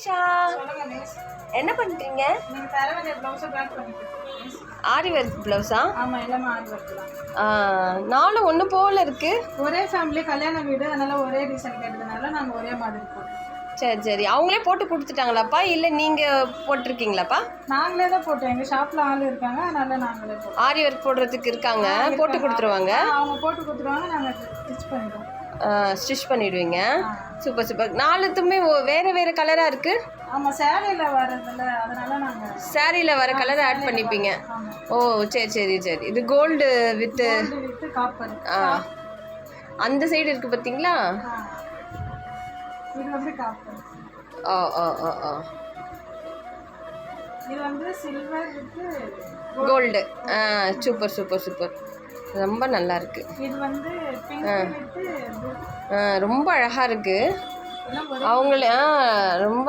ஷா என்ன பண்றீங்க? ஆரி ஒர்க் ப்ளவுஸா? ஆமா, எல்லாமே ஆரி ஒர்க் தான். நாலும் ஒன்று போல இருக்கு. ஒரே ஃபேமிலி கல்யாண வீடு, அதனால ஒரே டிசைன் கேட்டதுனால நாங்கள் ஒரே மாதிரி போட்டோம். சரி சரி, அவங்களே போட்டு கொடுத்துட்டாங்களாப்பா இல்லை நீங்கள் போட்டிருக்கீங்களாப்பா? நாங்களே தான் போட்டோம். எங்கள் ஷாப்பில் ஆள் இருக்காங்க, அதனால நாங்களே போட்டோம். ஆரி ஒர்க் போடுறதுக்கு இருக்காங்க, போட்டு கொடுத்துருவாங்க. அவங்க போட்டு கொடுத்துருவாங்க, நாங்கள் ஸ்டிச் பண்ணிடுவோம். ஸ்டிச் பண்ணிடுவீங்க. Super super. நாலுத்துமே வேறு வேறு கலராக இருக்குது. ஆமாம், சேரீயில் வரதில்ல, அதனால நாங்கள் சாரியில் வர கலரை ஆட் பண்ணிப்பீங்க. ஓ சரி சரி சரி. இது கோல்டு வித்து காப்பர். அந்த சைடு இருக்குது பார்த்தீங்களா? இது வந்து காப்பர். ஓ ஓ ஓ ஓ. இது வந்து silver with gold. Super super super. ரொம்ப நல்லா இருக்கு. இது வந்து பிங்க் வித்து ரொம்ப அழகாக இருக்குது. அவங்களே ரொம்ப